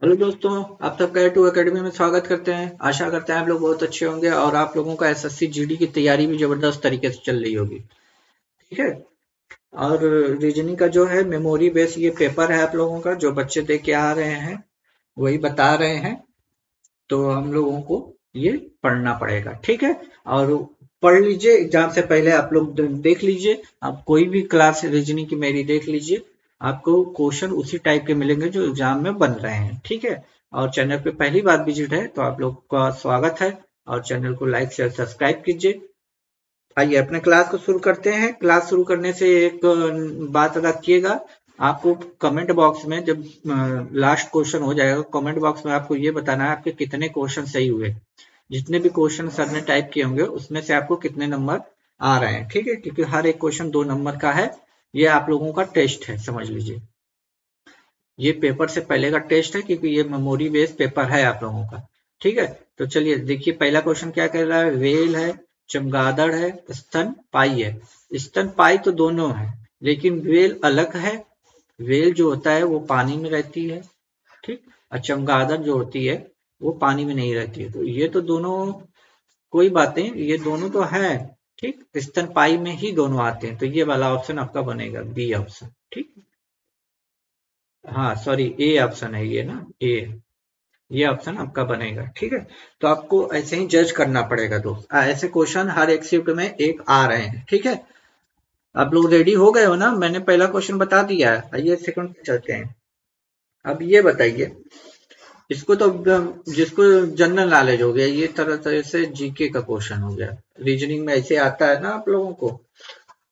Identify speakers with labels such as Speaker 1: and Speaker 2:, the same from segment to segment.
Speaker 1: Hello दोस्तों, आप सबका A2 एकेडमी में स्वागत करते हैं। आशा करते हैं आप लोग बहुत अच्छे होंगे और आप लोगों का एसएससी जीडी की तैयारी भी जबरदस्त तरीके से चल रही होगी। ठीक है। और रीजनिंग का जो है मेमोरी बेस ये पेपर है आप लोगों का, जो बच्चे दे के आ रहे हैं वही बता रहे हैं। तो हम लोगों को ये पढ़ना पड़ेगा, ठीक है। और पढ़ लीजिए, एग्जाम से पहले आप लोग देख लीजिए। आप कोई भी क्लास रीजनिंग की मेरी देख लीजिए, आपको क्वेश्चन उसी टाइप के मिलेंगे जो एग्जाम में बन रहे हैं, ठीक है। और चैनल पे पहली बार विजिट है तो आप लोग का स्वागत है, और चैनल को लाइक शेयर सब्सक्राइब कीजिए। आइए अपने क्लास को शुरू करते हैं। क्लास शुरू करने से एक बात रखिएगा, आपको कमेंट बॉक्स में जब लास्ट क्वेश्चन हो जाएगा, कमेंट बॉक्स में आपको ये बताना है आपके कितने क्वेश्चन सही हुए। जितने भी क्वेश्चन सर ने टाइप किए होंगे उसमें से आपको कितने नंबर आ रहे हैं, ठीक है। क्योंकि हर एक क्वेश्चन 2 नंबर का है। ये आप लोगों का टेस्ट है, समझ लीजिए। ये पेपर से पहले का टेस्ट है, क्योंकि ये मेमोरी बेस्ड पेपर है आप लोगों का, ठीक है। तो चलिए देखिए, पहला क्वेश्चन क्या कह रहा है। वेल है, चमगादड़ है, स्तन पाई है। स्तन पाई तो दोनों है, लेकिन वेल अलग है। वेल जो होता है वो पानी में रहती है, ठीक। और चमगादड़ जो होती है वो पानी में नहीं रहती है। तो ये तो दोनों कोई बात नहीं, ये दोनों तो है, ठीक। स्तनपाई में ही दोनों आते हैं, तो ये वाला ऑप्शन आपका बनेगा बी ऑप्शन, ठीक। हाँ सॉरी, ए ऑप्शन है ये ना, ए। ये ऑप्शन आपका बनेगा, ठीक है। तो आपको ऐसे ही जज करना पड़ेगा दोस्त। ऐसे क्वेश्चन हर एक शिफ्ट में एक आ रहे हैं, ठीक है। आप लोग रेडी हो गए हो ना? मैंने पहला क्वेश्चन बता दिया है, आइए सेकंड पे चलते हैं। अब ये बताइए, इसको तो जिसको जनरल नॉलेज हो गया, ये तरह तरह से जीके का क्वेश्चन हो गया। रीजनिंग में ऐसे आता है ना आप लोगों को।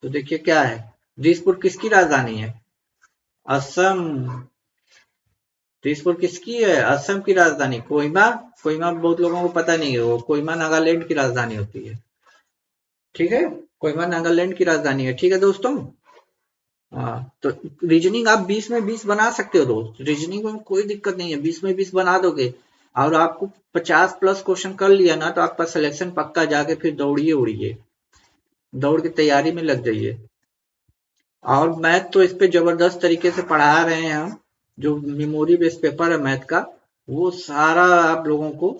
Speaker 1: तो देखिए क्या है, दिसपुर किसकी राजधानी है? असम। दिसपुर किसकी है? असम की राजधानी। कोहिमा। कोहिमा बहुत लोगों को पता नहीं है, वो कोहिमा नागालैंड की राजधानी होती है, ठीक है। कोहिमा नागालैंड की राजधानी है, ठीक है दोस्तों। हाँ, तो रीजनिंग आप 20 में 20 बना सकते हो दोस्त। रीजनिंग में कोई दिक्कत नहीं है, 20 में 20 बना दोगे। और आपको 50 प्लस क्वेश्चन कर लिया ना, तो आपका सिलेक्शन पक्का। जाके फिर दौड़िए उड़िए, दौड़ की तैयारी में लग जाइए। और मैथ तो इस पे जबरदस्त तरीके से पढ़ा रहे हैं हम। जो मेमोरी बेस्ड पेपर है मैथ का, वो सारा आप लोगों को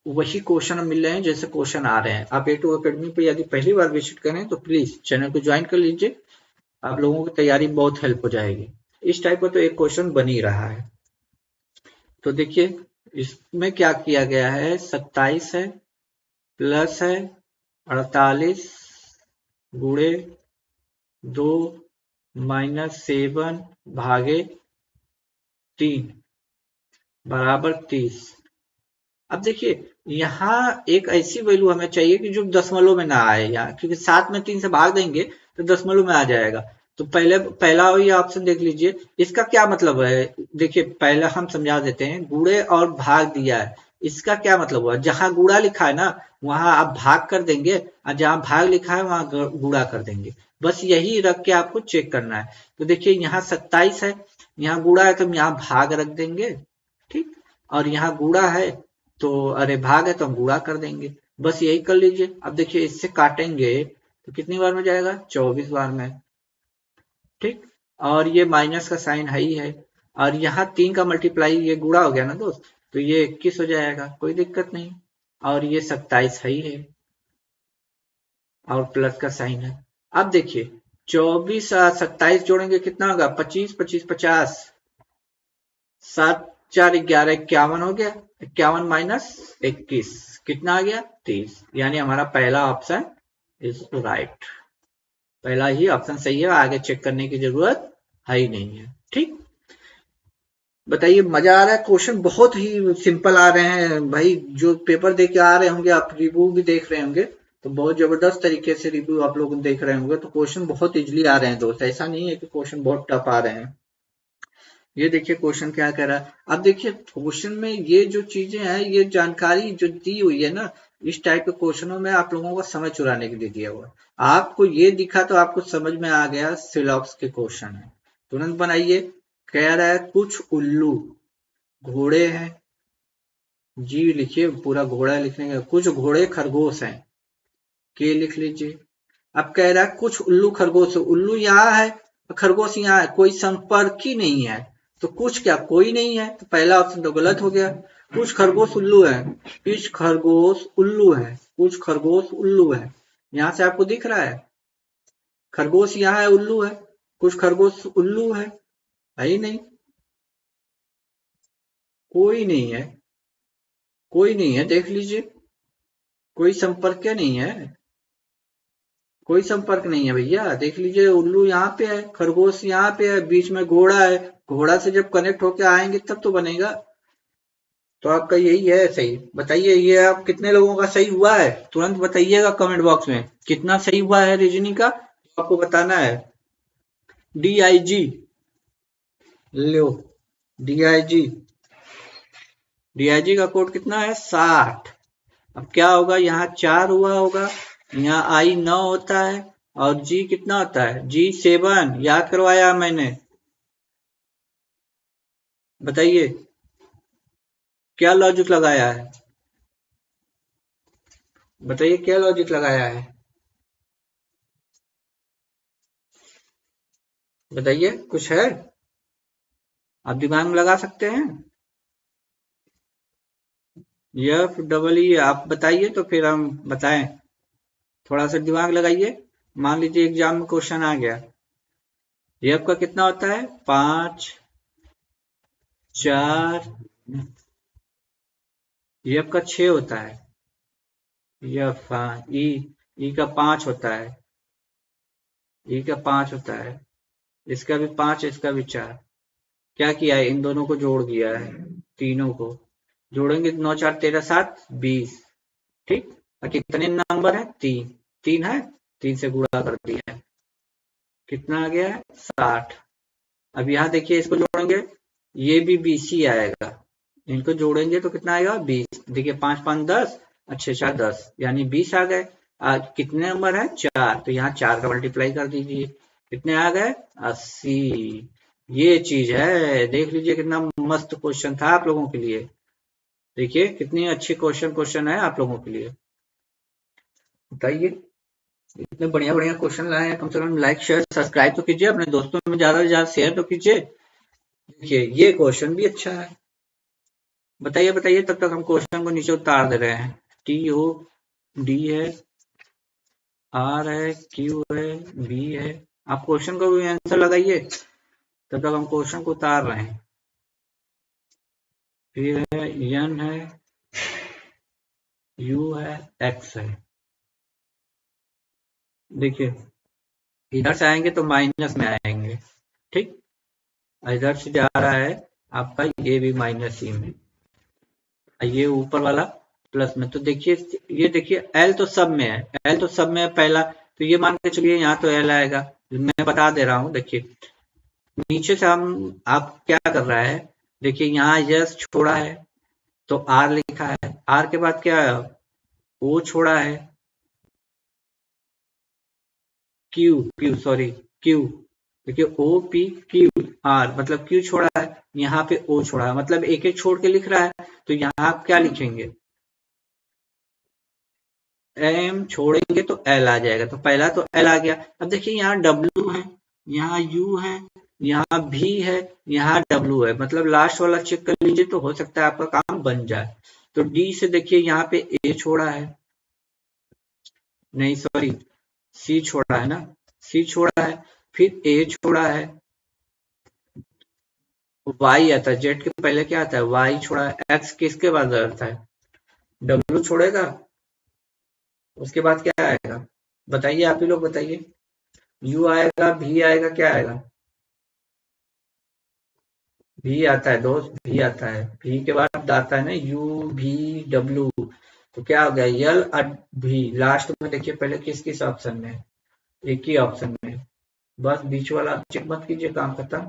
Speaker 1: वही क्वेश्चन मिल रहे हैं जैसे क्वेश्चन आ रहे हैं। आप A2 अकेडमी पे यदि पहली बार विजिट करें तो प्लीज चैनल को ज्वाइन कर लीजिए, आप लोगों की तैयारी में बहुत हेल्प हो जाएगी। इस टाइप का तो एक क्वेश्चन बन ही रहा है। तो देखिए इसमें क्या किया गया है, 27 है, प्लस है 48, गुणे 2, -7 भागे 3 बराबर 30। अब देखिए, यहाँ एक ऐसी वैल्यू हमें चाहिए कि जो दशमलव में ना आए यहाँ, क्योंकि 7 में 3 से भाग देंगे तो दशमलव में आ जाएगा। तो पहले पहला ये ऑप्शन देख लीजिए, इसका क्या मतलब है। देखिए पहला हम समझा देते हैं, गुणे और भाग दिया है। इसका क्या मतलब हुआ, जहां गुणा लिखा है ना वहां आप भाग कर देंगे, और जहां भाग लिखा है वहां गुणा कर देंगे। बस यही रख के आपको चेक करना है। तो देखिए यहाँ 27 है, यहाँ गुणा है तो हम यहाँ भाग रख देंगे, ठीक। और यहाँ गुणा है तो, अरे भाग है तो हम गुणा कर देंगे। बस यही कर लीजिए। अब देखिए इससे काटेंगे तो कितनी बार में जाएगा, 24 बार में, ठीक। और ये माइनस का साइन है ही है। और यहाँ 3 का मल्टीप्लाई, ये गुणा हो गया ना दोस्त, तो ये 21 हो जाएगा, कोई दिक्कत नहीं। और ये 27 है ही है, और प्लस का साइन है। अब देखिए 24 और 27 जोड़ेंगे कितना होगा, 25, 25 50, 7 4 11, 51 हो गया। 51 माइनस 21 कितना आ गया, 30। यानी हमारा पहला ऑप्शन इज राइट। पहला ही ऑप्शन सही है, आगे चेक करने की जरूरत है ही नहीं है, ठीक। बताइए मजा आ रहा है? क्वेश्चन बहुत ही सिंपल आ रहे हैं भाई। जो पेपर दे के आ रहे होंगे, आप रिव्यू भी देख रहे होंगे, तो बहुत जबरदस्त तरीके से रिव्यू आप लोग देख रहे होंगे, तो क्वेश्चन बहुत इजीली आ रहे हैं दोस्त। ऐसा नहीं है कि क्वेश्चन बहुत टफ आ रहे हैं। ये देखिए क्वेश्चन क्या कह रहा है। अब देखिए क्वेश्चन में ये जो चीजें हैं, ये जानकारी जो दी हुई है ना, इस टाइप के क्वेश्चनों में आप लोगों का समय चुराने के लिए दिया हुआ है। आपको ये दिखा तो आपको समझ में आ गया सिलॉक्स के क्वेश्चन है, तुरंत बनाइए। कह रहा है कुछ उल्लू घोड़े हैं, जी लिखिए, पूरा घोड़ा लिखने का। कुछ घोड़े खरगोश हैं, के लिख लीजिए। अब कह रहा है कुछ उल्लू खरगोश, उल्लू यहाँ है खरगोश यहाँ है, कोई संपर्क ही नहीं है। तो कुछ क्या, कोई नहीं है, तो पहला ऑप्शन तो गलत हो गया। कुछ खरगोश उल्लू है, कुछ खरगोश उल्लू है, कुछ खरगोश उल्लू है, यहां से आपको दिख रहा है खरगोश यहाँ है, उल्लू है, कुछ खरगोश उल्लू है ही नहीं, कोई नहीं है, कोई नहीं है, देख लीजिए, कोई संपर्क क्या नहीं है, कोई संपर्क नहीं है भैया, देख लीजिए, उल्लू यहाँ पे है, खरगोश यहाँ पे है, बीच में घोड़ा है, घोड़ा से जब कनेक्ट होके आएंगे तब तो बनेगा। तो आपका यही है सही। बताइए ये आप कितने लोगों का सही हुआ है, तुरंत बताइएगा कमेंट बॉक्स में कितना सही हुआ है रीजनिंग का, तो आपको बताना है। DIG लो, DIG, DIG का कोड कितना है 60। अब क्या होगा, यहाँ 4 हुआ होगा, यहाँ I 9 होता है, और G कितना होता है, G 7, याद करवाया मैंने। बताइए क्या लॉजिक लगाया है, बताइए क्या लॉजिक लगाया है, बताइए कुछ है, आप दिमाग में लगा सकते हैं। FEE आप बताइए तो फिर हम बताएं, थोड़ा सा दिमाग लगाइए। मान लीजिए एग्जाम में क्वेश्चन आ गया, F का कितना होता है 5 4, F का 6 होता है, F ई का 5 होता है, ई का 5 होता है, इसका भी 5, इसका भी 4। क्या किया है, इन दोनों को जोड़ दिया है, तीनों को जोड़ेंगे, 9 4 13 7 20, ठीक। और कितने नंबर है, 3, 3 है, 3 से गुणा कर दिया है, कितना आ गया है 60। अब यहाँ देखिए इसको जोड़ेंगे, ये भी 20 ही आएगा, इनको जोड़ेंगे तो कितना आएगा 20। देखिए 5 5 10, अच्छे 4 10, यानी 20 आ गए। आज कितने नंबर है 4, तो यहाँ 4 का मल्टीप्लाई कर दीजिए, कितने आ गए 80। ये चीज है, देख लीजिए कितना मस्त क्वेश्चन था आप लोगों के लिए। देखिए कितनी अच्छी क्वेश्चन है आप लोगों के लिए। बताइए, इतने बढ़िया बढ़िया क्वेश्चन लाए हैं, कम से कम लाइक शेयर सब्सक्राइब तो कीजिए, अपने दोस्तों में ज्यादा से ज्यादा शेयर तो कीजिए। देखिए ये क्वेश्चन भी अच्छा है। बताइए बताइए, तब तक हम क्वेश्चन को नीचे उतार दे रहे हैं। TOD है, R है, Q है, B है, आप क्वेश्चन को भी आंसर लगाइए, तब तक हम क्वेश्चन को उतार रहे हैं। फिर है N है, U है, X है। देखिए इधर से आएंगे तो माइनस में आएंगे, ठीक, इधर से जा रहा है आपका ये भी माइनस ही में, ये ऊपर वाला प्लस में। तो देखिए ये देखिए L तो सब में है, L तो सब में है पहला, तो ये मान के चलिए यहाँ तो L आएगा, मैं बता दे रहा हूँ। देखिए नीचे से हम, आप क्या कर रहा है, देखिए यहाँ यस छोड़ा है तो R लिखा है, R के बाद क्या है O छोड़ा है, Q, देखिए OPQR, मतलब Q छोड़ा है, यहाँ पे O छोड़ा है, मतलब एक एक छोड़ के लिख रहा है, तो यहाँ आप क्या लिखेंगे, M छोड़ेंगे तो L आ जाएगा, तो पहला तो L आ गया। अब देखिए यहाँ W है, यहाँ U है, यहाँ V है, यहाँ W है, मतलब लास्ट वाला चेक कर लीजिए तो हो सकता है आपका काम बन जाए। तो D से देखिए यहाँ पे A छोड़ा है, नहीं सॉरी C छोड़ा है ना, C छोड़ा है, फिर A छोड़ा है, Y आता है, Z के पहले क्या आता है Y छोड़ा है, X किसके बाद आता है W छोड़ेगा, उसके बाद क्या आएगा, बताइए आप ही लोग बताइए, U आएगा, V आएगा, क्या आएगा, V आता है दोस्त, V आता है, V के बाद आता है ना UVW, तो क्या हो गया L और V, लास्ट में देखिए पहले किस किस ऑप्शन में, एक ही ऑप्शन में, बस बीच वाला चेक मत कीजिए, काम खत्म,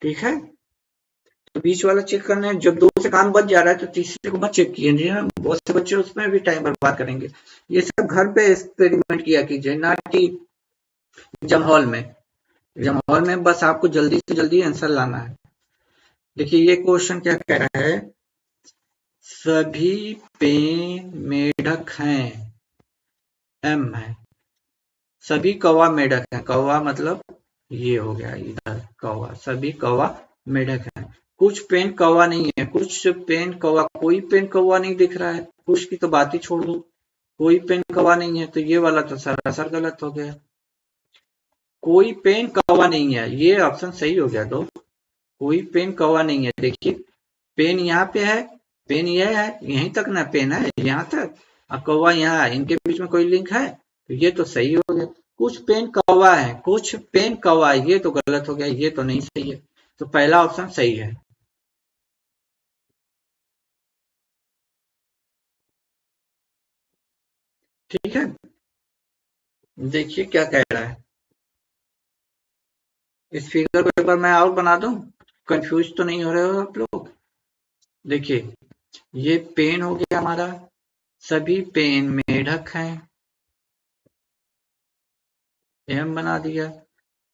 Speaker 1: ठीक है। तो बीच वाला चेक करना है, जब दो से काम बच जा रहा है तो तीसरे को मत चेक कीजिए, बहुत से बच्चे उसमें भी टाइम बर्बाद करेंगे। ये सब घर पे एक्सपेरिमेंट किया कीजिए, ना कि एग्जाम हॉल में। एग्जाम हॉल में बस आपको जल्दी से जल्दी आंसर लाना है। देखिए ये क्वेश्चन क्या कह रहा है, सभी पे मेढक हैं, M है, सभी कौवा मेढक है, कौवा मतलब ये हो गया इधर कौवा, सभी कौवा मेढक है। कुछ पेन कौवा नहीं है, कुछ पेन कौवा, कोई पेन कौवा नहीं दिख रहा है, कुछ की तो बात ही छोड़ दो, कोई पेन कौवा नहीं है, तो ये वाला तो सरासर गलत हो गया। कोई पेन कौवा नहीं है, ये ऑप्शन सही हो गया दोस्त। कोई पेन कौवा नहीं है, देखिए पेन यहाँ पे है, पेन ये है, यहीं तक ना पेन है, यहाँ तक, और कौवा यहाँ है, इनके बीच में कोई लिंक है, तो ये तो सही हो गया। कुछ पेन कौवा है, कुछ पेन कौवा है, ये तो गलत हो गया, ये तो नहीं सही है, तो पहला ऑप्शन सही है। ठीक है, देखिए क्या कह रहा है। इस फिगर को एक बार मैं और बना दूं, कंफ्यूज तो नहीं हो रहे हो आप लोग। देखिए ये पेन हो गया हमारा, सभी पेन मेढक हैं, एम बना दिया,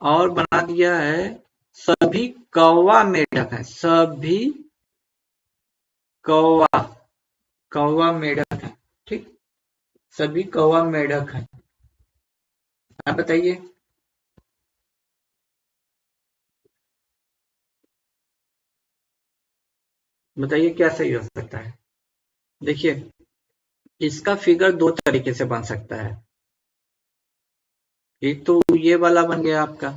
Speaker 1: और बना दिया है सभी कौवा मेढक हैं, सभी कौवा, कौवा मेढक हैं। ठीक, सभी कौवा मेढक हैं। आप बताइए। बताइए क्या सही हो सकता है। देखिए इसका फिगर दो तरीके से बन सकता है। एक तो ये वाला बन गया आपका,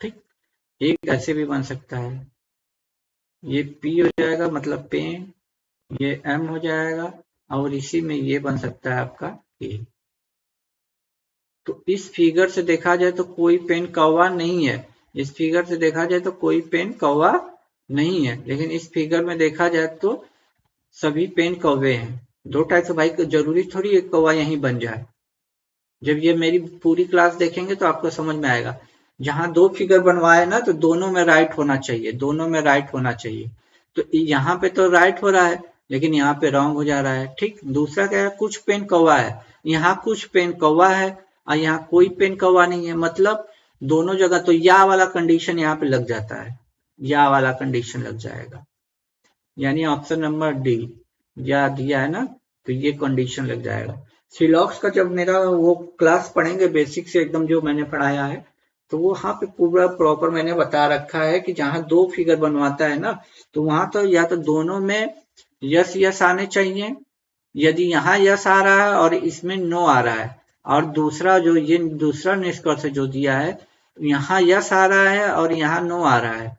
Speaker 1: ठीक, एक ऐसे भी बन सकता है, ये पी हो जाएगा मतलब पेन, ये एम हो जाएगा, और इसी में ये बन सकता है आपका ए। तो इस फिगर से देखा जाए तो कोई पेन कौवा नहीं है, इस फिगर से देखा जाए तो कोई पेन कौवा नहीं है, लेकिन इस फिगर में देखा जाए तो सभी पेन कौवे हैं। दो टाइप से भाई, जरूरी थोड़ी एक कौवा यहीं बन जाए। जब ये मेरी पूरी क्लास देखेंगे तो आपको समझ में आएगा। जहां दो फिगर बनवाए ना तो दोनों में राइट होना चाहिए, दोनों में राइट होना चाहिए। तो यहाँ पे तो राइट हो रहा है, लेकिन यहाँ पे रॉन्ग हो जा रहा है। ठीक, दूसरा क्या है, कुछ पेन कौवा है, यहाँ कुछ पेन कौवा है और यहाँ कोई पेन कौवा नहीं है, मतलब दोनों जगह तो या वाला कंडीशन यहाँ पे लग जाता है, या वाला कंडीशन लग जाएगा, यानी ऑप्शन नंबर डी या दिया है ना, तो ये कंडीशन लग जाएगा। सिलॉक्स का जब मेरा वो क्लास पढ़ेंगे बेसिक से एकदम जो मैंने पढ़ाया है, तो वो वहां पे पूरा प्रॉपर मैंने बता रखा है कि जहां दो फिगर बनवाता है ना, तो वहां तो या तो दोनों में यस यस आने चाहिए, यदि यहाँ यस आ रहा है और इसमें नो आ रहा है, और दूसरा जो ये दूसरा निष्कर्ष जो दिया है, यहाँ यस आ रहा है और यहाँ नो आ रहा है।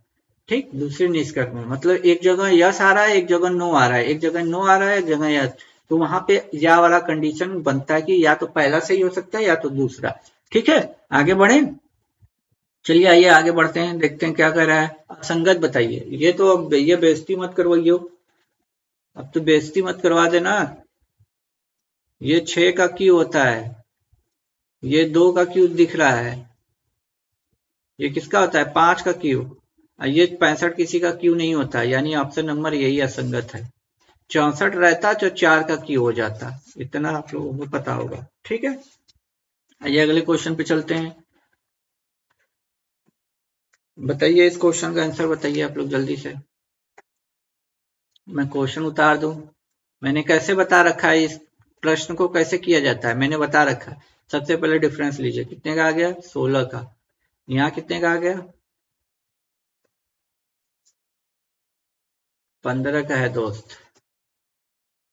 Speaker 1: ठीक, दूसरे निष्कर्ष में मतलब एक जगह यस आ रहा है, एक जगह नो आ रहा है, एक जगह नो आ रहा है, एक जगह यस, तो वहां पे या वाला कंडीशन बनता है कि या तो पहला सही हो सकता है या तो दूसरा। ठीक है, आगे बढ़े। चलिए आइए आगे बढ़ते हैं, देखते हैं क्या कर रहा है। असंगत बताइए, ये तो अब ये बेइज्जती मत करवाइयो, अब तो बेइज्जती मत करवा देना। ये 6 का क्यों होता है, ये 2 का क्यों दिख रहा है, ये किसका होता है 5 का क्यों, ये 65 किसी का क्यों नहीं होता, यानी ऑप्शन नंबर यही असंगत है। 64 रहता तो 4 का क्यों हो जाता, इतना आप लोगों को पता होगा। ठीक है, आइए अगले क्वेश्चन पे चलते हैं। बताइए इस क्वेश्चन का आंसर बताइए आप लोग जल्दी से, मैं क्वेश्चन उतार दूं। मैंने कैसे बता रखा है, इस प्रश्न को कैसे किया जाता है मैंने बता रखा है। सबसे पहले डिफरेंस लीजिए, कितने का आ गया 16 का, यहाँ कितने का आ गया 15 का है दोस्त।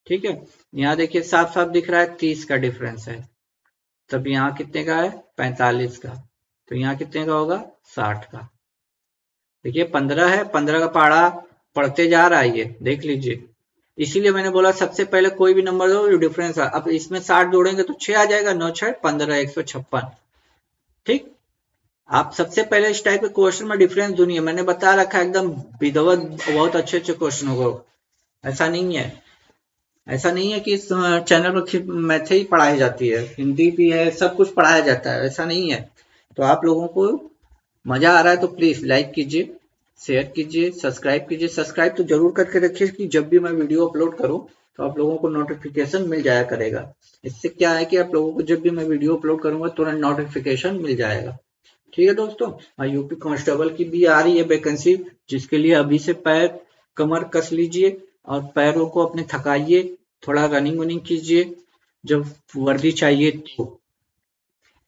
Speaker 1: ठीक है, यहाँ देखिए साफ साफ दिख रहा है 30 का डिफरेंस है, तब यहाँ कितने का है 45 का, तो यहाँ कितने का होगा 60 का। देखिए 15 है, 15 का पहाड़ा पढ़ते जा रहा है, ये देख लीजिए। इसीलिए मैंने बोला सबसे पहले कोई भी नंबर दो डिफरेंस, अब इसमें 60 जोड़ेंगे तो 6 आ जाएगा, 9 6 15 156। ठीक, आप सबसे पहले इस टाइप के क्वेश्चन में डिफरेंस ढूंढिए, मैंने बता रखा है एकदम विधिवत, बहुत अच्छे अच्छे क्वेश्चन होगा। ऐसा नहीं है, ऐसा नहीं है कि इस चैनल पर सिर्फ मैथ ही पढ़ाई जाती है, हिंदी भी है, सब कुछ पढ़ाया जाता है, ऐसा नहीं है। तो आप लोगों को मजा आ रहा है तो प्लीज लाइक कीजिए, शेयर कीजिए, सब्सक्राइब कीजिए। सब्सक्राइब तो जरूर करके रखिए कि जब भी मैं वीडियो अपलोड करूं तो आप लोगों को नोटिफिकेशन मिल जाया करेगा। इससे क्या है कि आप लोगों को जब भी मैं वीडियो अपलोड करूंगा तुरंत नोटिफिकेशन मिल जाएगा। ठीक है दोस्तों, यूपी कांस्टेबल की भी आ रही है वैकेंसी, जिसके लिए अभी से पैर कमर कस लीजिए और पैरों को अपने थकाइए, थोड़ा रनिंग वनिंग कीजिए जब वर्दी चाहिए तो।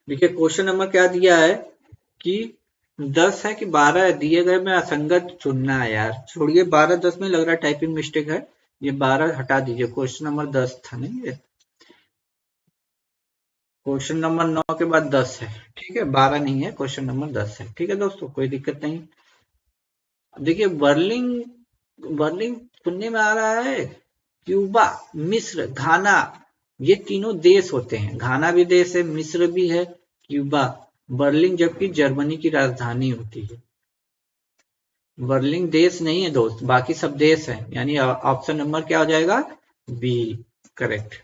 Speaker 1: देखिए क्वेश्चन नंबर क्या दिया है कि 10 है कि 12 है, दिए गए में असंगत चुनना है यार। छोड़िए 12-10 में लग रहा है टाइपिंग मिस्टेक है, ये 12 हटा दीजिए। क्वेश्चन नंबर 10 था नहीं ये, क्वेश्चन नंबर 9 के बाद 10 है, ठीक है, 12 नहीं है, क्वेश्चन नंबर 10 है। ठीक है दोस्तों, कोई दिक्कत नहीं। देखिए बर्लिंग, बर्लिंग सुनने में आ रहा है, क्यूबा, मिस्र, घाना, ये तीनों देश होते हैं। घाना भी देश है, मिस्र भी है, क्यूबा। बर्लिन जबकि जर्मनी की राजधानी होती है। बर्लिन देश नहीं है दोस्त, बाकी सब देश हैं, यानी ऑप्शन नंबर क्या हो जाएगा, बी, करेक्ट।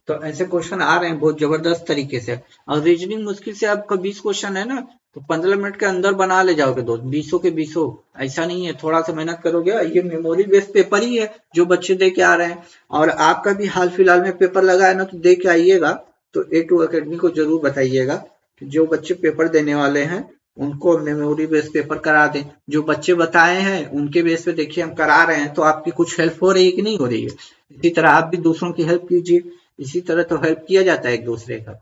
Speaker 1: तो ऐसे क्वेश्चन आ रहे हैं बहुत जबरदस्त तरीके से। और रीजनिंग मुश्किल से आपका 20 क्वेश्चन है ना, तो 15 मिनट के अंदर बना ले जाओगे दोस्त, 20 के 20। ऐसा नहीं है, थोड़ा सा मेहनत करोगे। ये मेमोरी बेस्ड पेपर ही है जो बच्चे दे के आ रहे हैं, और आपका भी हाल फिलहाल में पेपर लगा है ना, तो दे के आइएगा। तो A2 अकेडमी को जरूर बताइएगा कि जो बच्चे पेपर देने वाले हैं उनको मेमोरी बेस्ड पेपर करा दें। जो बच्चे बताए हैं उनके बेस पे देखिए हम करा रहे हैं, तो आपकी कुछ हेल्प हो रही है कि नहीं हो रही है। इसी तरह आप भी दूसरों की हेल्प कीजिए, इसी तरह तो हेल्प किया जाता है एक दूसरे का।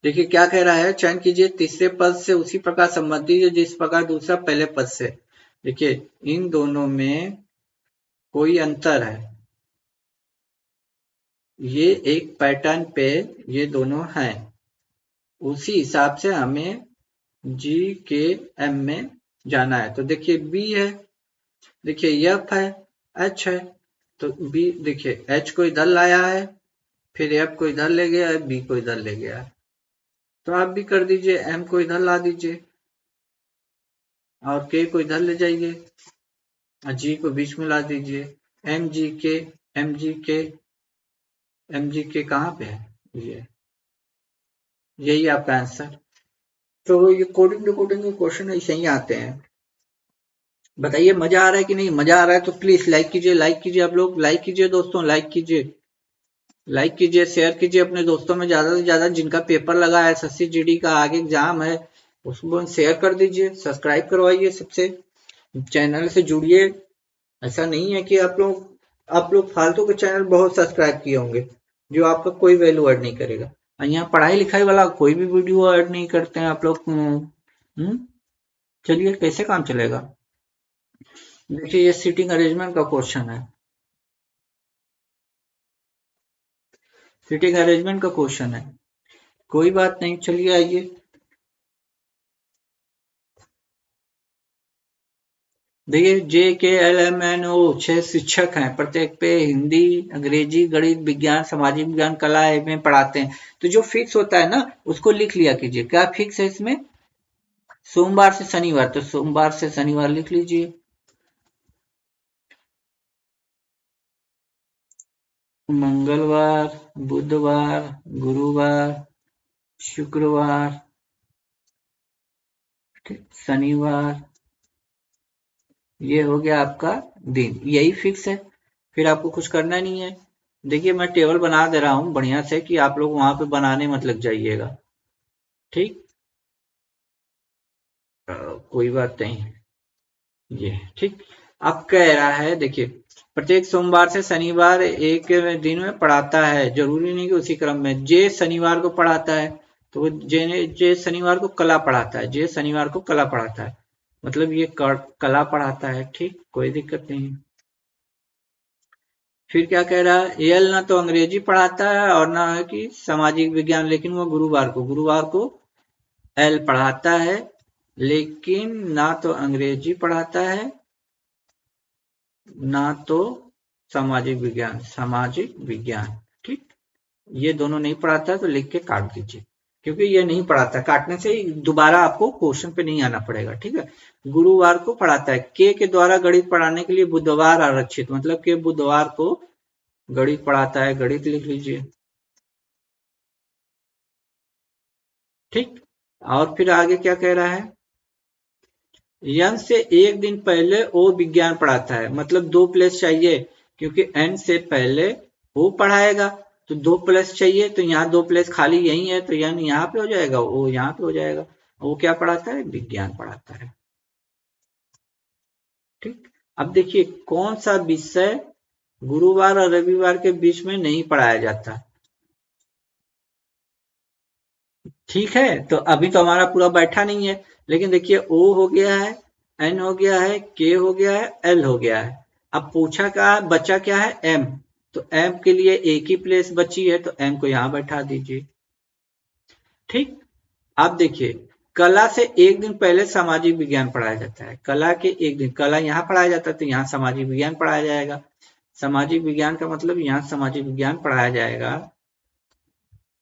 Speaker 1: देखिए क्या कह रहा है, चयन कीजिए तीसरे पद से उसी प्रकार संबंधित है जिस प्रकार दूसरा पहले पद से। देखिए इन दोनों में कोई अंतर है, ये एक पैटर्न पे ये दोनों हैं, उसी हिसाब से हमें जी के एम में जाना है। तो देखिए बी है, देखिए एफ है, एच है, तो बी देखिए एच को इधर लाया है, फिर एफ को इधर ले गया है, बी को इधर ले गया है। तो आप भी कर दीजिए, एम को इधर ला दीजिए और के को इधर ले जाइए और जी को बीच में ला दीजिए। एम जी के, एम जी के, एम जी के कहाँ पे है, ये यही आपका आंसर। तो ये कोडिंग डिकोडिंग के क्वेश्चन ऐसे ही आते हैं। बताइए मजा आ रहा है कि नहीं, मजा आ रहा है तो प्लीज लाइक कीजिए, लाइक कीजिए, आप लोग लाइक कीजिए दोस्तों, लाइक कीजिए, लाइक कीजिए, शेयर कीजिए अपने दोस्तों में ज्यादा से ज्यादा। जिनका पेपर लगा है एसएससी जीडी का, आगे एग्जाम है, उसको शेयर कर दीजिए, सब्सक्राइब करवाइए, सबसे चैनल से जुड़िए। ऐसा नहीं है कि आप लोग फालतू के चैनल बहुत सब्सक्राइब किए होंगे जो आपका कोई वैल्यू ऐड नहीं करेगा। और यहाँ पढ़ाई लिखाई वाला कोई भी वीडियो ऐड नहीं करते हैं आप लोग। चलिए कैसे काम चलेगा। देखिए ये सीटिंग अरेंजमेंट का क्वेश्चन है, सीटिंग अरेंजमेंट का क्वेश्चन है, कोई बात नहीं, चलिए आइए। देखिए JKLMNO 6 शिक्षक हैं, प्रत्येक पे हिंदी, अंग्रेजी, गणित, विज्ञान, सामाजिक विज्ञान, कला में पढ़ाते हैं। तो जो फिक्स होता है ना उसको लिख लिया कीजिए। क्या फिक्स है इसमें, सोमवार से शनिवार, तो सोमवार से शनिवार लिख लीजिए। मंगलवार, बुधवार, गुरुवार, शुक्रवार, शनिवार, ये हो गया आपका दिन, यही फिक्स है, फिर आपको कुछ करना नहीं है। देखिए मैं टेबल बना दे रहा हूँ बढ़िया से, कि आप लोग वहां पे बनाने मत लग जाइएगा, ठीक। कोई बात नहीं, ये ठीक। अब कह रहा है देखिए, प्रत्येक सोमवार से शनिवार एक दिन में पढ़ाता है, जरूरी नहीं कि उसी क्रम में। जे शनिवार को पढ़ाता है, तो वो जे शनिवार को कला पढ़ाता है, जे शनिवार को कला पढ़ाता है, मतलब ये कला पढ़ाता है, ठीक, कोई दिक्कत नहीं। फिर क्या कह रहा है, एल ना तो अंग्रेजी पढ़ाता है और ना है कि सामाजिक विज्ञान, लेकिन वो गुरुवार को एल पढ़ाता है, लेकिन ना तो अंग्रेजी पढ़ाता है ना तो सामाजिक विज्ञान, ठीक। ये दोनों नहीं पढ़ाता है, तो लिख के काट दीजिए, क्योंकि ये नहीं पढ़ाता। काटने से ही दोबारा आपको क्वेश्चन पे नहीं आना पड़ेगा, ठीक है। गुरुवार को पढ़ाता है, के द्वारा गणित पढ़ाने के लिए बुधवार आरक्षित, मतलब कि बुधवार को गणित पढ़ाता है, गणित लिख लीजिए, ठीक। और फिर आगे क्या कह रहा है, एन से एक दिन पहले ओ विज्ञान पढ़ाता है, मतलब 2 प्लस चाहिए, क्योंकि एन से पहले ओ पढ़ाएगा, तो 2 प्लस चाहिए, तो यहाँ 2 प्लस खाली यही है, तो एन यहाँ पे हो जाएगा, ओ यहाँ पे हो जाएगा। वो क्या पढ़ाता है, विज्ञान पढ़ाता है, ठीक। अब देखिए कौन सा विषय गुरुवार और रविवार के बीच में नहीं पढ़ाया जाता, ठीक है, तो अभी तो हमारा पूरा बैठा नहीं है, लेकिन देखिए ओ हो गया है, एन हो गया है, के हो गया है, एल हो गया है। अब पूछा क्या है, बचा क्या है, एम। तो एम के लिए एक ही प्लेस बची है, तो एम को यहां बैठा दीजिए। ठीक। आप देखिए, कला से एक दिन पहले सामाजिक विज्ञान पढ़ाया जाता है। कला के एक दिन, कला यहाँ पढ़ाया जाता है तो यहाँ सामाजिक विज्ञान पढ़ाया जाएगा। सामाजिक विज्ञान का मतलब यहाँ सामाजिक विज्ञान पढ़ाया जाएगा।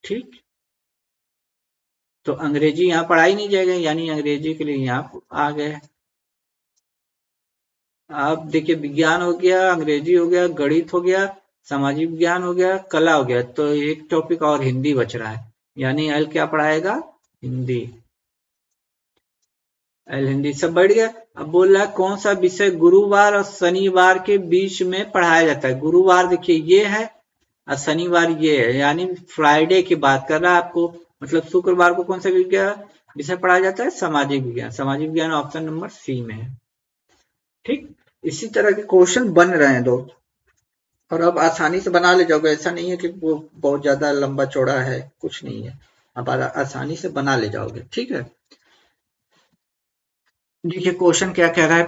Speaker 1: ठीक। तो अंग्रेजी यहाँ पढ़ाई नहीं जाएगा, यानी अंग्रेजी के लिए यहाँ आ गए। आप देखिए, विज्ञान हो गया, अंग्रेजी हो गया, गणित हो गया, सामाजिक विज्ञान हो गया, कला हो गया, तो एक टॉपिक और हिंदी बच रहा है, यानी एल क्या पढ़ाएगा, हिंदी। एल हिंदी सब बढ़ गया। अब बोल रहा है कौन सा विषय गुरुवार और शनिवार के बीच में पढ़ाया जाता है। गुरुवार देखिए ये है और शनिवार ये है, यानी फ्राइडे की बात कर रहा है आपको। मतलब शुक्रवार को कौन सा विषय पढ़ाया जाता है, सामाजिक विज्ञान। सामाजिक विज्ञान ऑप्शन नंबर सी में है। ठीक। इसी तरह के क्वेश्चन बन रहे हैं दोस्त, और अब आसानी से बना ले जाओगे। ऐसा नहीं है कि वो बहुत ज्यादा लंबा चौड़ा है, कुछ नहीं है, अब आसानी से बना ले जाओगे। ठीक है। देखिए क्वेश्चन क्या कह रहा है,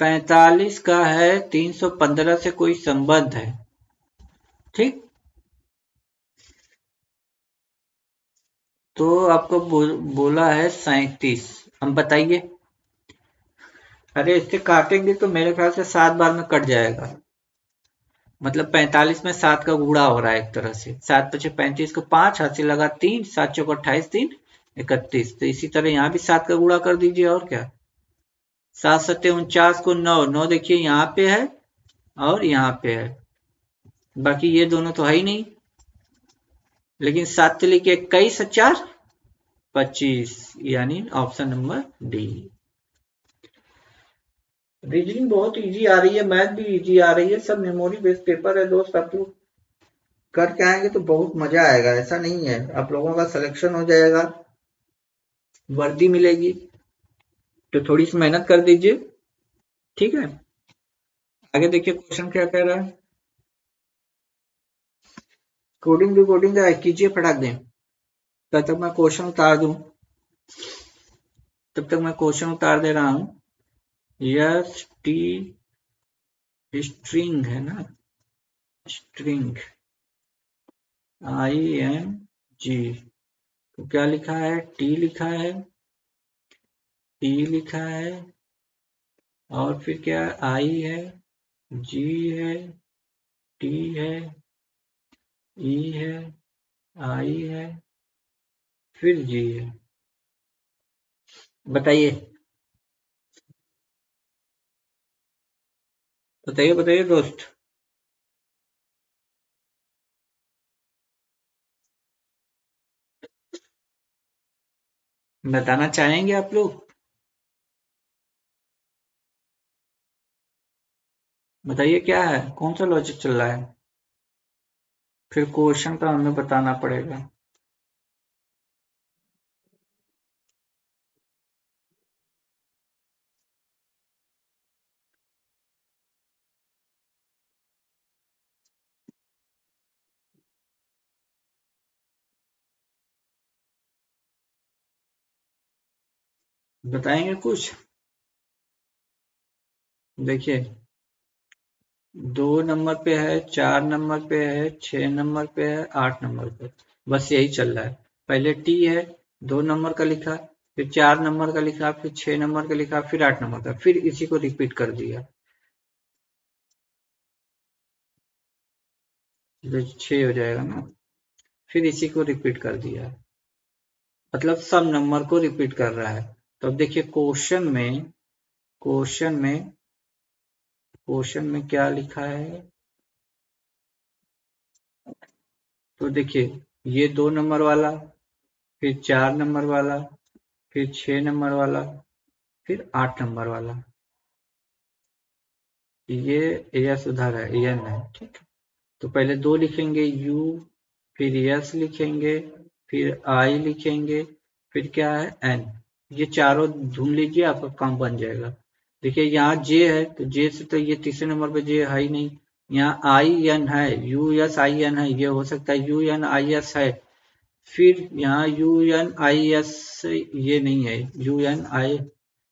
Speaker 1: 45 का है 315 से कोई संबंध है। ठीक। तो आपको बोला है 37। हम बताइए। अरे इससे काटेंगे तो मेरे ख्याल से 7 बार में कट जाएगा। मतलब 45 में 7 का गुणा हो रहा है एक तरह से। 7 पचे 35 को 5 हाथ से लगा 3, 7 चौको 28, 3 31। तो इसी तरह यहाँ भी 7 का गुणा कर दीजिए, और क्या। 7 सत्ते 49 को 9, 9 देखिए यहाँ पे है और यहाँ पे है, बाकी ये दोनों तो है ही नहीं। लेकिन 7 तिली के 21 4 25, यानी ऑप्शन नंबर डी। रीजनिंग बहुत इजी आ रही है, मैथ भी इजी आ रही है, सब मेमोरी बेस्ड पेपर है दोस्त। आप लोग करके आएंगे तो बहुत मजा आएगा। ऐसा नहीं है, आप लोगों का सिलेक्शन हो जाएगा, वर्दी मिलेगी, तो थोड़ी सी मेहनत कर दीजिए। ठीक है। आगे देखिए क्वेश्चन क्या कह रहा है। कोडिंग रिकॉर्डिंग का कीजिए फटाक दें। तब तक मैं क्वेश्चन उतार दूं, तब तक मैं क्वेश्चन उतार दे रहा हूं। यस टी स्ट्रिंग है ना, स्ट्रिंग आई एन जी, तो क्या लिखा है, टी लिखा है, टी लिखा है, और फिर क्या, आई है, जी है, टी है, ई है, आई है, फिर जी है। बताइए, बताइए, बताइए दोस्त। बताना चाहेंगे आप लोग, बताइए क्या है, कौन सा लॉजिक चल रहा है। फिर क्वेश्चन का हमें बताना पड़ेगा। बताएंगे कुछ। देखिए 2 नंबर पे है, 4 नंबर पे है, 6 नंबर पे है, 8 नंबर पे, बस यही चल रहा है। पहले टी है, 2 नंबर का लिखा, फिर 4 नंबर का लिखा, फिर 6 नंबर का लिखा, फिर 8 नंबर का, फिर इसी को रिपीट कर दिया। तो 6 हो जाएगा ना, फिर इसी को रिपीट कर दिया, मतलब सब नंबर को रिपीट कर रहा है। तो अब देखिए क्वेश्चन में क्वेश्चन में क्या लिखा है। तो देखिए ये 2 नंबर वाला, फिर 4 नंबर वाला, फिर 6 नंबर वाला, फिर 8 नंबर वाला, ये यस उधर है, एन है। ठीक है। तो पहले 2 लिखेंगे यू, फिर यस लिखेंगे, फिर आई लिखेंगे, फिर क्या है, एन। ये चारों ढूंढ लीजिए, आपका काम बन जाएगा। देखिए यहाँ जे है, तो जे से तो ये तीसरे नंबर पे जे है ही नहीं, यहाँ आई एन है, यू एस आई एन है, ये हो सकता है यू एन आई एस है। फिर यहाँ यू एन आई एस, ये नहीं है,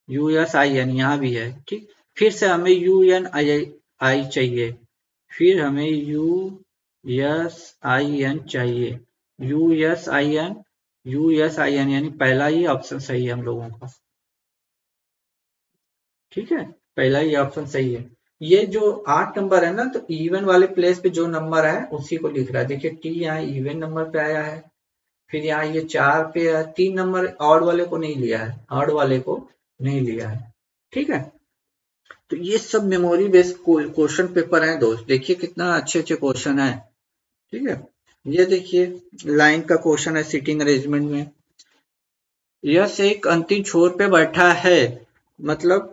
Speaker 1: यू एस आई एन यहाँ भी है। ठीक, फिर से हमें यू एन आई आई चाहिए, फिर हमें यू एस आई एन चाहिए, U S I N, U S I N, यानी पहला ही ऑप्शन सही है हम लोगों का। ठीक है, पहला ही ऑप्शन सही है। ये जो 8 नंबर है ना, तो इवन वाले प्लेस पे जो नंबर है उसी को लिख रहा है। देखिए टी यहाँ इवन नंबर पे आया है, फिर यहाँ ये 4 पे है, 3 नंबर ऑड वाले को नहीं लिया है, ऑड वाले को नहीं लिया है। ठीक है, तो ये सब मेमोरी बेस्ड क्वेश्चन पेपर है दोस्त। देखिए कितना अच्छे अच्छे क्वेश्चन है। ठीक है, ये देखिए लाइन का क्वेश्चन है सीटिंग अरेंजमेंट में। यस एक अंतिम छोर पे बैठा है, मतलब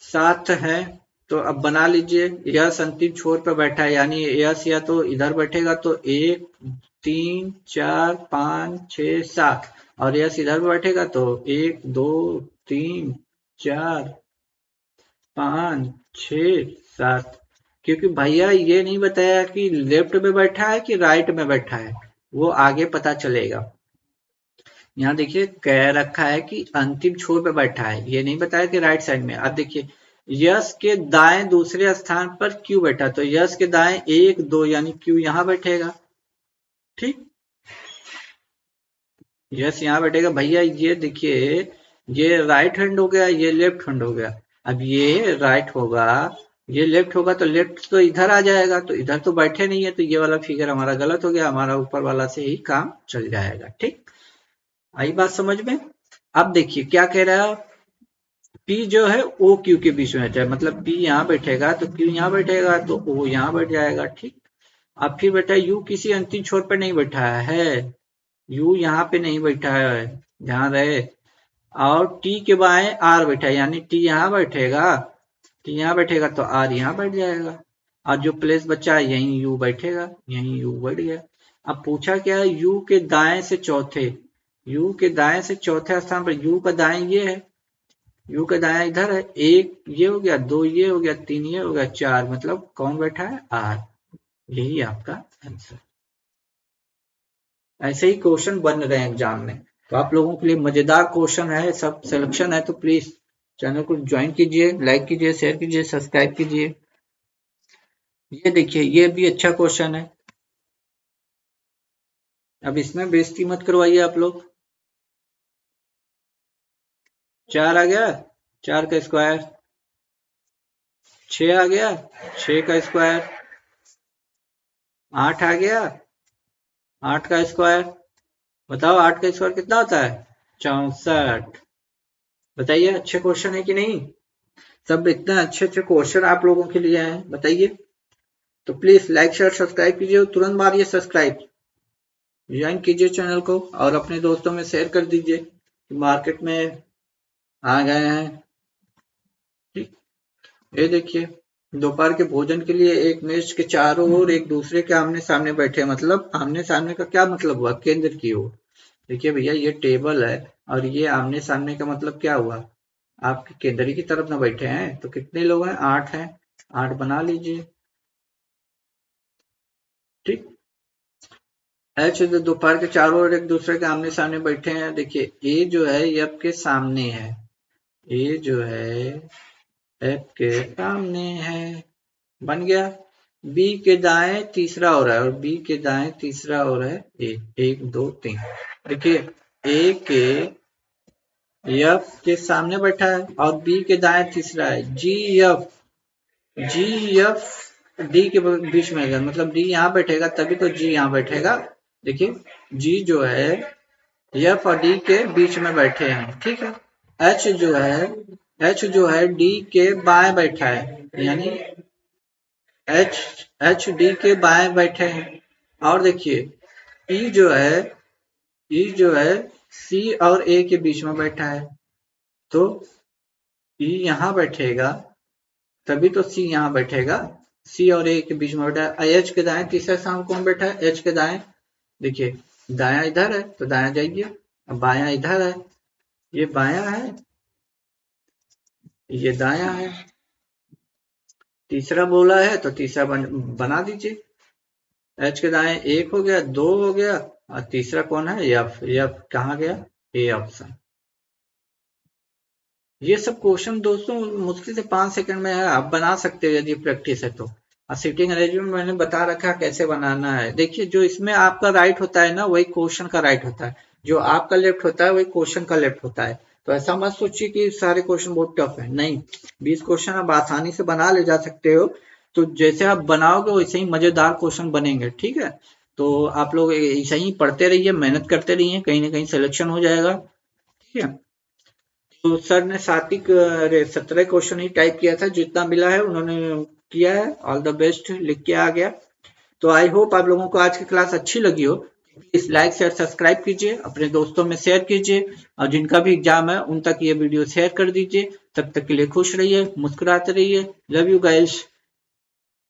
Speaker 1: 7 है, तो अब बना लीजिए यस अंतिम छोर पे बैठा है, यानी यस या तो इधर बैठेगा तो 1 3 4 5 6 7, और यस इधर बैठेगा तो 1 2 3 4 5 6 7। क्योंकि भैया ये नहीं बताया कि लेफ्ट में बैठा है कि राइट में बैठा है, वो आगे पता चलेगा। यहाँ देखिए कह रखा है कि अंतिम छोर पे बैठा है, ये नहीं बताया कि राइट साइड में। अब देखिए यश के दाएं दूसरे स्थान पर क्यू बैठा, तो यश के दाएं 1 2, यानी क्यू यहाँ बैठेगा। ठीक, यश यहाँ बैठेगा। भैया ये देखिए ये राइट हैंड हो गया, ये लेफ्ट हैंड हो गया। अब ये राइट होगा, ये लेफ्ट होगा, तो लेफ्ट तो इधर आ जाएगा, तो इधर तो बैठे नहीं है, तो ये वाला फिगर हमारा गलत हो गया, हमारा ऊपर वाला से ही काम चल जाएगा। ठीक, आई बात समझ में। अब देखिए क्या कह रहा है, पी जो है ओ क्यू के बीच में बैठा है, मतलब पी यहाँ बैठेगा तो क्यू यहाँ बैठेगा, तो ओ यहाँ बैठ जाएगा। ठीक, अब फिर बेटा यू किसी अंतिम छोर पर नहीं बैठा है, यू यहाँ पे नहीं बैठा है, ध्यान रहे। और टी के बाएं आर बैठा है, यानी टी यहाँ बैठेगा, टी यहाँ बैठेगा तो आर यहाँ बैठ जाएगा, और जो प्लेस बचा है यहीं यू बैठेगा, यहीं यू बैठ गया। अब पूछा क्या है, यू के दाएं से चौथे, यू के दाएं से चौथे स्थान पर, यू का दाएं ये है, यू का दायां इधर है, 1 ये हो गया, 2 ये हो गया, 3 ये हो गया, 4, मतलब कौन बैठा है, आर। यही आपका आंसर। ऐसे ही क्वेश्चन बन रहे हैं एग्जाम में, तो आप लोगों के लिए मजेदार क्वेश्चन है, सब सिलेक्शन है, तो प्लीज चैनल को ज्वाइन कीजिए, लाइक कीजिए, शेयर कीजिए, सब्सक्राइब कीजिए। ये देखिए ये भी अच्छा क्वेश्चन है। अब इसमें बेइज्जती मत करवाइए आप लोग। 4 आ गया, 4 का स्क्वायर, 6 आ गया, 6 का स्क्वायर, 8 आ गया, 8 का स्क्वायर। बताओ 8 का स्क्वायर कितना होता है, 64। बताइए अच्छे क्वेश्चन है कि नहीं। सब इतने अच्छे अच्छे क्वेश्चन आप लोगों के लिए हैं, बताइए। तो प्लीज लाइक शेयर सब्सक्राइब कीजिए, तुरंत मारिए सब्सक्राइब, ज्वाइन कीजिए चैनल को, और अपने दोस्तों में शेयर कर दीजिए कि मार्केट में आ गए हैं। ठीक, ये देखिए दोपहर के भोजन के लिए एक मेज के चारों ओर एक दूसरे के आमने सामने बैठे, मतलब आमने सामने का क्या मतलब हुआ, केंद्र की ओर। देखिए भैया ये टेबल है, और ये आमने सामने का मतलब क्या हुआ, आपके केंद्र की तरफ ना बैठे हैं, तो कितने लोग हैं, 8 हैं, 8 बना लीजिए। ठीक, एच दोपहर के चारों ओर एक दूसरे के आमने सामने बैठे हैं। देखिए ए जो है ये आपके सामने है, ए जो है एफ के सामने है, बन गया। बी के दाएं तीसरा हो रहा है, और बी के दाएं तीसरा हो रहा है ए, 1 2 3। देखिए ए के एफ के सामने बैठा है, और बी के दाएं तीसरा है, जी एफ, जी एफ डी के बीच में है, मतलब डी यहाँ बैठेगा तभी तो जी यहाँ बैठेगा। देखिए जी जो है एफ और डी के बीच में बैठे हैं। ठीक है, एच जो है, एच जो है डी के बाएं बैठा है, यानी एच, एच डी के बाएं बैठे हैं। और देखिए ई जो है, ई जो है सी और ए के बीच में बैठा है, तो ई यहाँ बैठेगा तभी तो सी यहाँ बैठेगा, सी और ए के बीच में बैठा है। एच के दाएं तीसरा स्थान कौन बैठा है, एच के दाएं। देखिए दाया इधर है तो दाया जाइए, अब बाया इधर है, ये बाया है, ये दाया है। तीसरा बोला है तो तीसरा बना दीजिए। एच के दाएं 1 हो गया, 2 हो गया, और तीसरा कौन है? एफ। एफ कहाँ गया? A option. ये सब क्वेश्चन दोस्तों मुश्किल से 5 सेकंड में है, आप बना सकते हो यदि प्रैक्टिस है तो। और सीटिंग अरेंजमेंट मैंने बता रखा है कैसे बनाना है। देखिए जो इसमें आपका राइट होता है ना, वही क्वेश्चन का राइट होता है, जो आपका लेफ्ट होता है वही क्वेश्चन का लेफ्ट होता है। तो ऐसा मत सोचिए कि सारे क्वेश्चन बहुत टफ है, नहीं। 20 क्वेश्चन आप आसानी से बना ले जा सकते हो। तो जैसे आप बनाओगे वैसे ही मजेदार क्वेश्चन बनेंगे, ठीक है। तो आप लोग ऐसे ही पढ़ते रहिए, मेहनत करते रहिए, कहीं ना कहीं सिलेक्शन हो जाएगा, ठीक है। तो सर ने 17 क्वेश्चन ही टाइप किया था, जितना मिला है उन्होंने किया है। ऑल द बेस्ट लिख के आ गया। तो आई होप आप लोगों को आज की क्लास अच्छी लगी हो। प्लीज लाइक शेयर सब्सक्राइब कीजिए, अपने दोस्तों में शेयर कीजिए, और जिनका भी एग्जाम है उन तक ये वीडियो शेयर कर दीजिए। तब तक के लिए खुश रहिए, मुस्कुराते रहिए। Love you guys.